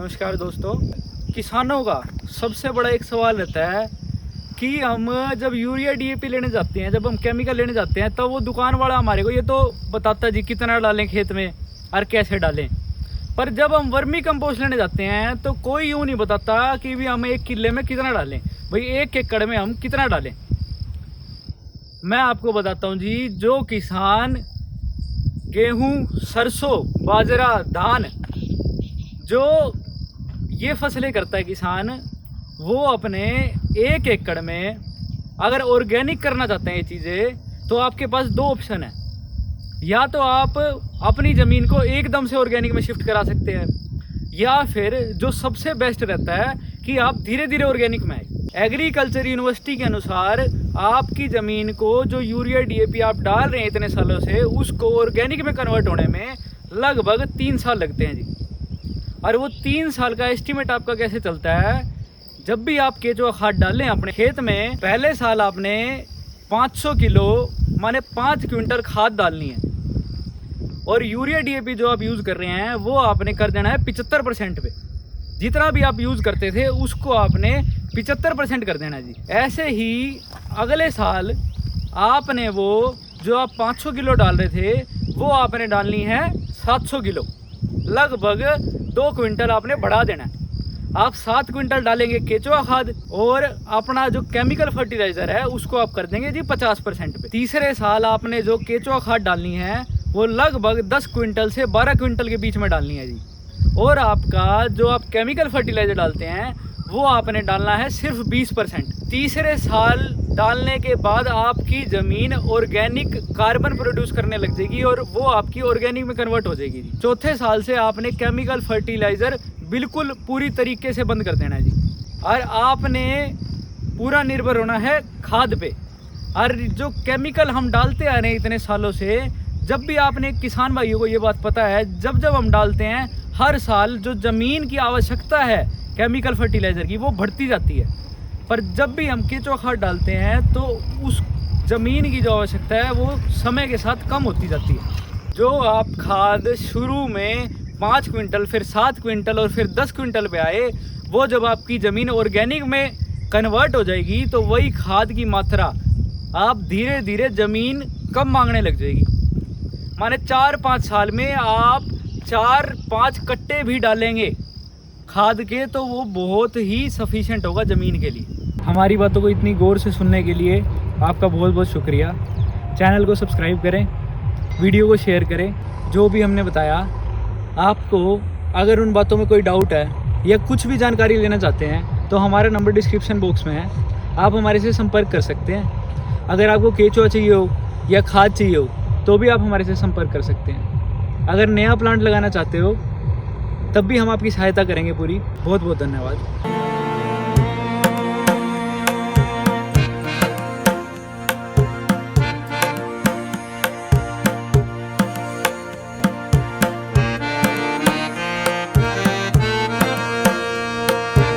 नमस्कार दोस्तों। किसानों का सबसे बड़ा एक सवाल रहता है कि हम जब यूरिया डीएपी लेने जाते हैं, जब हम केमिकल लेने जाते हैं, तब वो दुकान वाला हमारे को ये तो बताता जी कितना डालें खेत में और कैसे डालें। पर जब हम वर्मी कंपोस्ट लेने जाते हैं तो कोई यूँ नहीं बताता कि भी हम 1 किले में कितना डालें, भाई 1 एकड़ में हम कितना डालें। मैं आपको बताता हूँ जी, जो किसान गेहूँ, सरसों, बाजरा, धान, जो ये फसलें करता है किसान, वो अपने 1 एकड़ में अगर ऑर्गेनिक करना चाहते हैं ये चीज़ें, तो आपके पास 2 ऑप्शन है। या तो आप अपनी ज़मीन को एकदम से ऑर्गेनिक में शिफ्ट करा सकते हैं, या फिर जो सबसे बेस्ट रहता है कि आप धीरे धीरे ऑर्गेनिक में आए। एग्रीकल्चर यूनिवर्सिटी के अनुसार आपकी ज़मीन को जो यूरिया डीएपी आप डाल रहे हैं इतने सालों से, उसको ऑर्गेनिक में कन्वर्ट होने में लगभग 3 साल लगते हैं जी। और वो 3 साल का एस्टीमेट आपका कैसे चलता है, जब भी आप केचुआ खाद डालें अपने खेत में, पहले साल आपने 500 किलो माने 5 क्विंटल खाद डालनी है, और यूरिया डीएपी जो आप यूज़ कर रहे हैं वो आपने कर देना है 75% पे। जितना भी आप यूज़ करते थे उसको आपने 75% कर देना जी। ऐसे ही अगले साल आपने वो जो आप 500 किलो डाल रहे थे वो आपने डालनी है 700 किलो, लगभग 2 क्विंटल आपने बढ़ा देना है। आप 7 क्विंटल डालेंगे केचुआ खाद, और अपना जो केमिकल फर्टिलाइज़र है उसको आप कर देंगे जी 50% पे। तीसरे साल आपने जो केचुआ खाद डालनी है वो लगभग 10 क्विंटल से 12 क्विंटल के बीच में डालनी है जी। और आपका जो आप केमिकल फर्टिलाइज़र डालते हैं वो आपने डालना है सिर्फ 20%। तीसरे साल डालने के बाद आपकी ज़मीन ऑर्गेनिक कार्बन प्रोड्यूस करने लग जाएगी और वो आपकी ऑर्गेनिक में कन्वर्ट हो जाएगी जी। चौथे साल से आपने केमिकल फर्टिलाइज़र बिल्कुल पूरी तरीके से बंद कर देना है जी, और आपने पूरा निर्भर होना है खाद पे। और जो केमिकल हम डालते आ रहे हैं इतने सालों से, जब भी आपने किसान भाइयों को ये बात पता है, जब हम डालते हैं हर साल जो ज़मीन की आवश्यकता है केमिकल फर्टिलाइज़र की वो बढ़ती जाती है, पर जब भी हम केचुआ खाद डालते हैं तो उस ज़मीन की जो आवश्यकता है वो समय के साथ कम होती जाती है। जो आप खाद शुरू में 5 क्विंटल, फिर 7 क्विंटल और फिर 10 क्विंटल पे आए, वो जब आपकी ज़मीन ऑर्गेनिक में कन्वर्ट हो जाएगी तो वही खाद की मात्रा आप धीरे धीरे ज़मीन कम मांगने लग जाएगी। माने 4-5 साल में आप 4-5 कट्टे भी डालेंगे खाद के तो वो बहुत ही सफिशिएंट होगा ज़मीन के लिए। हमारी बातों को इतनी गौर से सुनने के लिए आपका बहुत बहुत शुक्रिया। चैनल को सब्सक्राइब करें, वीडियो को शेयर करें। जो भी हमने बताया, आपको अगर उन बातों में कोई डाउट है या कुछ भी जानकारी लेना चाहते हैं तो हमारा नंबर डिस्क्रिप्शन बॉक्स में है, आप हमारे से संपर्क कर सकते हैं। अगर आपको केचुआ चाहिए हो या खाद चाहिए हो तो भी आप हमारे से संपर्क कर सकते हैं। अगर नया प्लांट लगाना चाहते हो तब भी हम आपकी सहायता करेंगे पूरी। बहुत बहुत धन्यवाद।